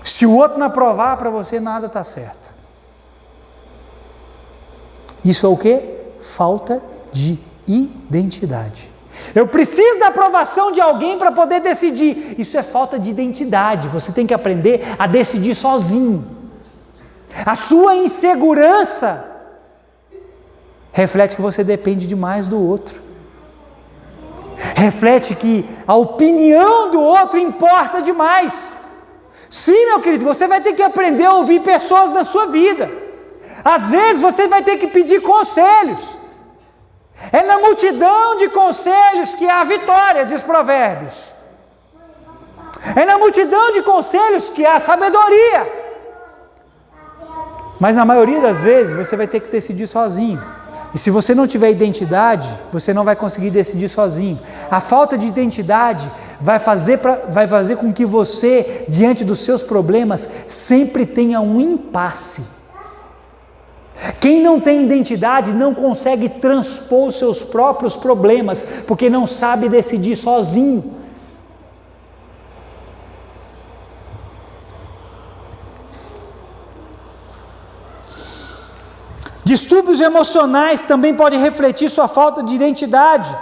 Se o outro não aprovar para você, nada está certo. Isso é o quê? Falta de identidade. Eu preciso da aprovação de alguém para poder decidir. Isso é falta de identidade. Você tem que aprender a decidir sozinho. A sua insegurança reflete que você depende demais do outro. Reflete que a opinião do outro importa demais. Sim, meu querido, você vai ter que aprender a ouvir pessoas na sua vida. Às vezes você vai ter que pedir conselhos. É na multidão de conselhos que há a vitória, diz Provérbios. É na multidão de conselhos que há a sabedoria. Mas na maioria das vezes você vai ter que decidir sozinho. E se você não tiver identidade, você não vai conseguir decidir sozinho. A falta de identidade vai fazer com que você, diante dos seus problemas, sempre tenha um impasse. Quem não tem identidade não consegue transpor os seus próprios problemas, porque não sabe decidir sozinho. Distúrbios emocionais também podem refletir sua falta de identidade.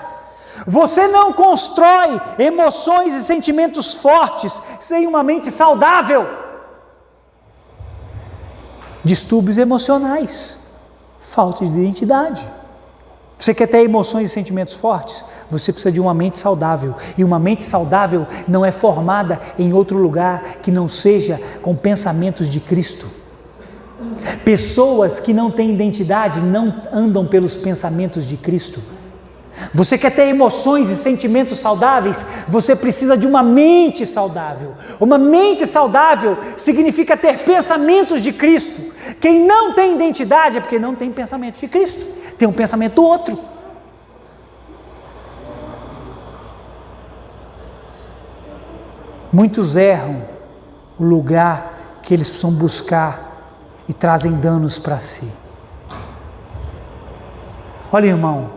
Você não constrói emoções e sentimentos fortes sem uma mente saudável. Distúrbios emocionais, falta de identidade. Você quer ter emoções e sentimentos fortes? Você precisa de uma mente saudável. E uma mente saudável não é formada em outro lugar que não seja com pensamentos de Cristo. Pessoas que não têm identidade não andam pelos pensamentos de Cristo. Você quer ter emoções e sentimentos saudáveis? Você precisa de uma mente saudável. Uma mente saudável significa ter pensamentos de Cristo. Quem não tem identidade é porque não tem pensamento de Cristo. Tem um pensamento do outro. Muitos erram o lugar que eles precisam buscar e trazem danos para si. Olha, irmão,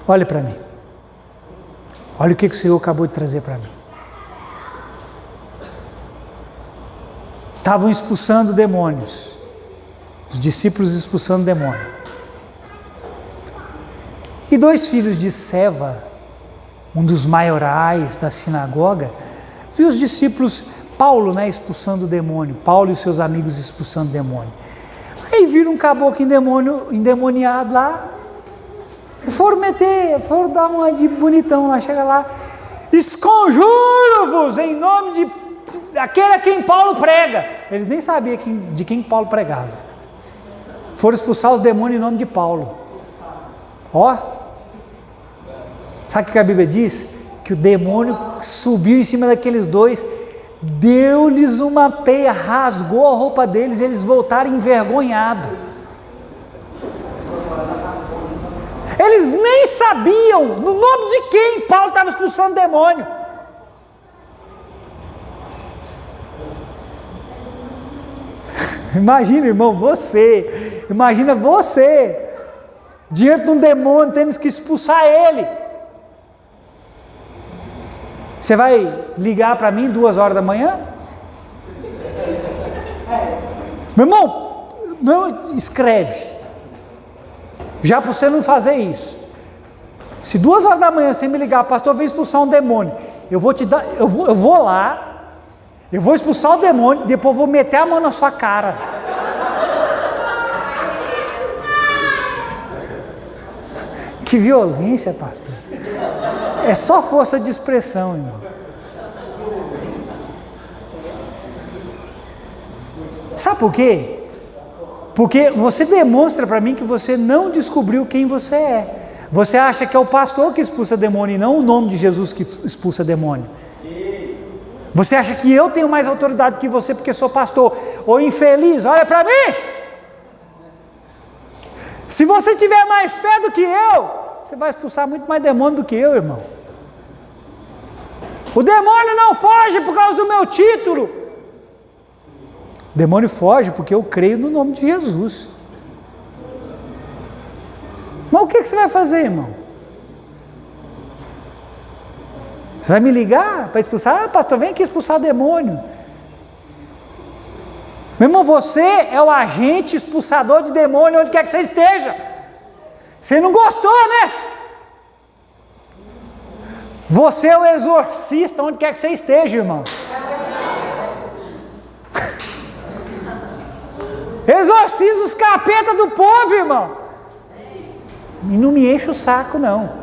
olha para mim. Olha o que o Senhor acabou de trazer para mim. Estavam expulsando demônios, os discípulos expulsando demônio. E 2 filhos de Seva, um dos maiorais da sinagoga, viu os discípulos, Paulo, né, expulsando o demônio, Paulo e os seus amigos expulsando o demônio. Aí viram um caboclo endemoniado lá, e foram dar uma de bonitão lá, chega lá, esconjuro-vos em nome de aquele a quem Paulo prega. Eles nem sabiam de quem Paulo pregava. Foram expulsar os demônios em nome de Paulo. Ó, sabe o que a Bíblia diz? Que o demônio subiu em cima daqueles 2, deu-lhes uma peia, rasgou a roupa deles e eles voltaram envergonhados. Eles nem sabiam no nome de quem Paulo estava expulsando demônio. Imagina, irmão, imagina você, diante de um demônio, temos que expulsar ele. Você vai ligar para mim 2 horas da manhã? Meu irmão, escreve. Já para você não fazer isso. Se 2 horas da manhã você me ligar, pastor, vem expulsar um demônio, eu vou lá, eu vou expulsar o demônio, depois eu vou meter a mão na sua cara. Que violência, pastor. É só força de expressão, irmão. Sabe por quê? Porque você demonstra para mim que você não descobriu quem você é. Você acha que é o pastor que expulsa demônio e não o nome de Jesus que expulsa demônio. Você acha que eu tenho mais autoridade que você porque sou pastor. Ô infeliz, olha para mim. Se você tiver mais fé do que eu, você vai expulsar muito mais demônio do que eu, irmão. O demônio não foge por causa do meu título. O demônio foge porque eu creio no nome de Jesus. Mas o que você vai fazer, irmão? Você vai me ligar para expulsar? Ah, pastor, vem aqui expulsar demônio. Meu irmão, você é o agente expulsador de demônio onde quer que você esteja. Você não gostou, né? Você é o exorcista onde quer que você esteja, irmão. Exorciza os capetas do povo, irmão. E não me enche o saco, não.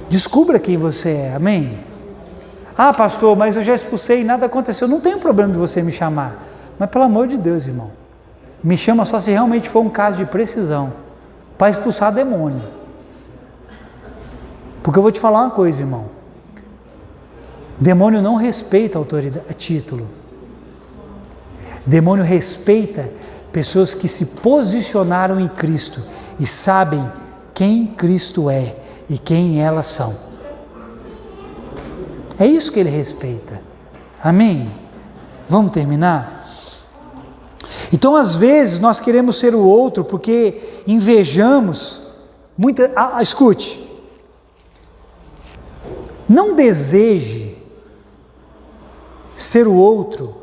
Descubra quem você é, amém? Ah, pastor, mas eu já expulsei e nada aconteceu. Não tem problema de você me chamar. Mas pelo amor de Deus, irmão, me chama só se realmente for um caso de precisão, para expulsar demônio. Porque eu vou te falar uma coisa, irmão. Demônio não respeita autoridade, título. Demônio respeita pessoas que se posicionaram em Cristo e sabem quem Cristo é e quem elas são. É isso que ele respeita. Amém? Vamos terminar? Então, às vezes, nós queremos ser o outro porque invejamos. Escute. Não deseje ser o outro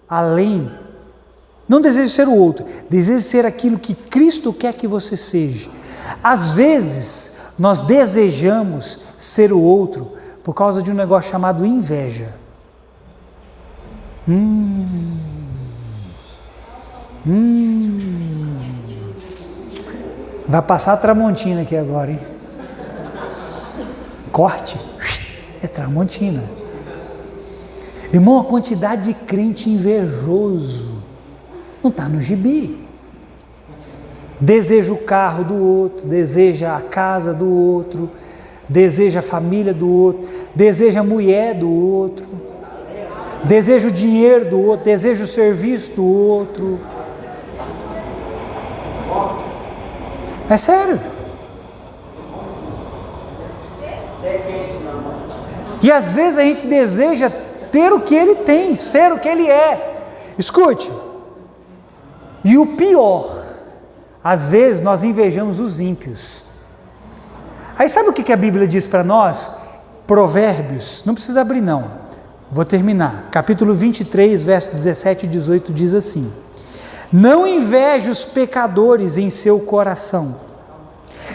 além. Não deseje ser o outro. Deseje ser aquilo que Cristo quer que você seja. Às vezes, nós desejamos ser o outro por causa de um negócio chamado inveja. Vai passar a Tramontina aqui agora, hein? Corte. É Tramontina. Irmão, a quantidade de crente invejoso não está no gibi. Deseja o carro do outro, deseja a casa do outro, deseja a família do outro, deseja a mulher do outro, deseja o dinheiro do outro, deseja o serviço do outro. É sério. E às vezes a gente deseja ter o que ele tem, ser o que ele é. Escute. E o pior, às vezes nós invejamos os ímpios. Aí sabe o que a Bíblia diz para nós? Provérbios, não precisa abrir não, vou terminar. Capítulo 23, versos 17 e 18 diz assim: não inveje os pecadores em seu coração,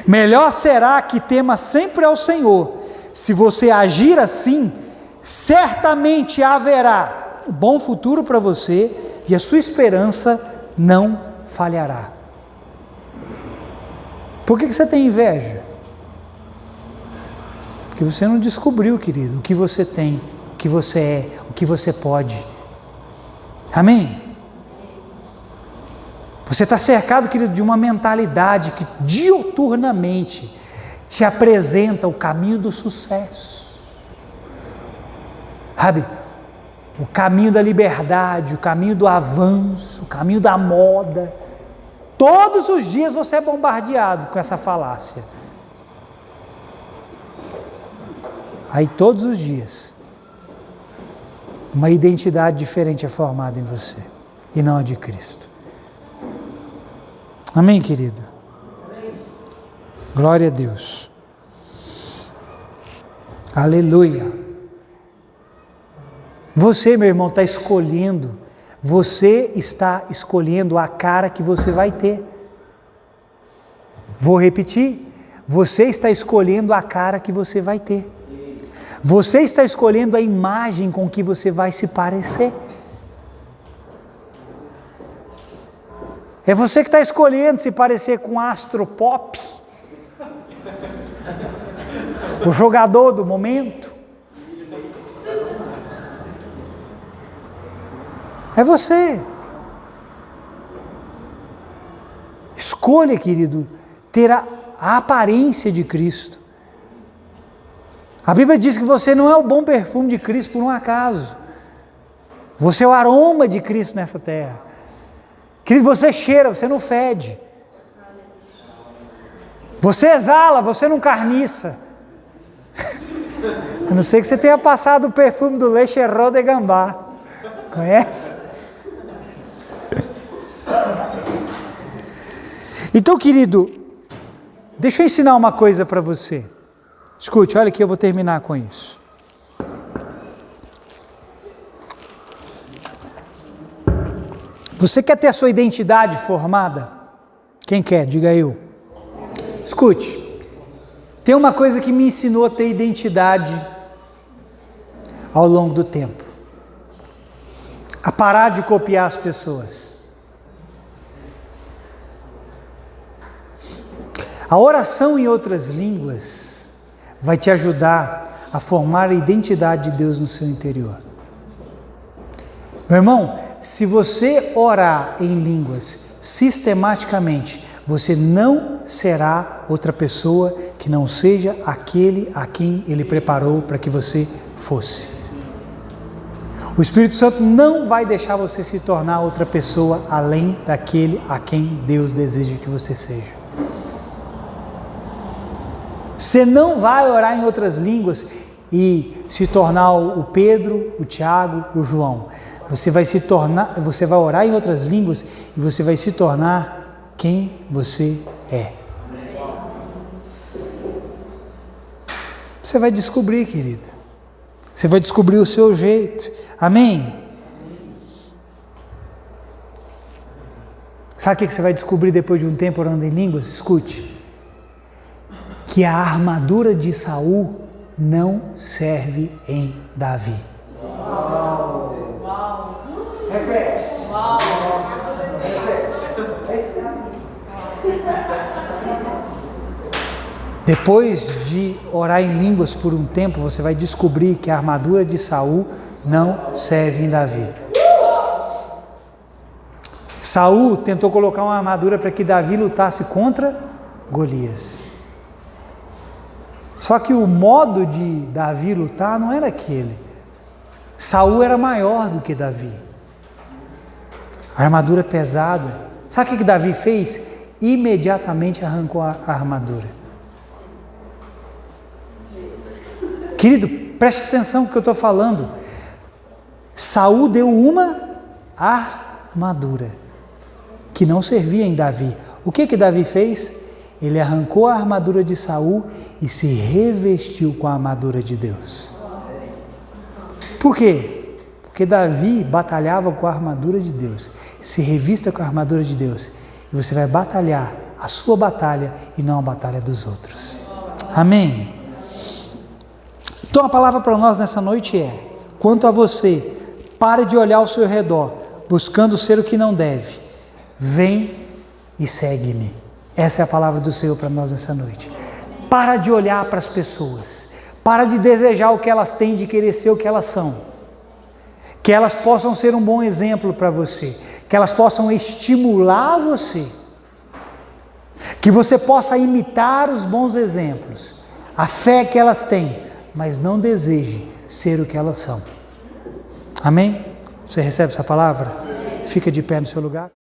Melhor será que tema sempre ao Senhor. Se você agir assim, certamente haverá um bom futuro para você e a sua esperança não falhará. Por que você tem inveja? Porque você não descobriu, querido, o que você tem, o que você é, o que você pode. Amém? Você está cercado, querido, de uma mentalidade que diuturnamente te apresenta o caminho do sucesso. Sabe? O caminho da liberdade, o caminho do avanço, o caminho da moda. Todos os dias você é bombardeado com essa falácia. Aí todos os dias, uma identidade diferente é formada em você, e não a de Cristo. Amém, querido? Glória a Deus. Aleluia. Você, meu irmão, está escolhendo. Você está escolhendo a cara que você vai ter. Vou repetir. Você está escolhendo a cara que você vai ter. Você está escolhendo a imagem com que você vai se parecer. É você que está escolhendo se parecer com um astro pop, o jogador do momento. É você. Escolha, querido, ter a aparência de Cristo. A Bíblia diz que você não é o bom perfume de Cristo por um acaso. Você é o aroma de Cristo nessa terra. Querido, você cheira, você não fede. Você exala, você não carniça. A não ser que você tenha passado o perfume do leite Cherró de Gambá. Conhece? Então, querido, deixa eu ensinar uma coisa para você. Escute, olha aqui, eu vou terminar com isso. Você quer ter a sua identidade formada? Quem quer? Diga eu. Escute, tem uma coisa que me ensinou a ter identidade ao longo do tempo. A parar de copiar as pessoas. A oração em outras línguas vai te ajudar a formar a identidade de Deus no seu interior. Meu irmão, se você orar em línguas sistematicamente, você não será outra pessoa que não seja aquele a quem Ele preparou para que você fosse. O Espírito Santo não vai deixar você se tornar outra pessoa além daquele a quem Deus deseja que você seja. Você não vai orar em outras línguas e se tornar o Pedro, o Tiago, o João. Você vai orar em outras línguas e você vai se tornar quem você é. Você vai descobrir, querido. Você vai descobrir o seu jeito. Amém? Sabe o que você vai descobrir depois de um tempo orando em línguas? Escute. Que a armadura de Saul não serve em Davi. Repete. Depois de orar em línguas por um tempo, você vai descobrir que a armadura de Saul não serve em Davi. Saul tentou colocar uma armadura para que Davi lutasse contra Golias. Só que o modo de Davi lutar não era aquele. Saul era maior do que Davi. A armadura pesada. Sabe o que Davi fez? Imediatamente arrancou a armadura. Querido, preste atenção no que eu estou falando. Saul deu uma armadura que não servia em Davi. O que Davi fez? Ele arrancou a armadura de Saul e se revestiu com a armadura de Deus. Por quê? Porque Davi batalhava com a armadura de Deus. Se revista com a armadura de Deus E você vai batalhar a sua batalha e não a batalha dos outros. Amém? Então a palavra para nós nessa noite é: quanto a você, pare de olhar ao seu redor, buscando ser o que não deve. Vem e segue-me. Essa é a palavra do Senhor para nós nessa noite. Para de olhar para as pessoas. Para de desejar o que elas têm, de querer ser o que elas são. Que elas possam ser um bom exemplo para você. Que elas possam estimular você. Que você possa imitar os bons exemplos. A fé que elas têm, mas não deseje ser o que elas são. Amém? Você recebe essa palavra? Fica de pé no seu lugar.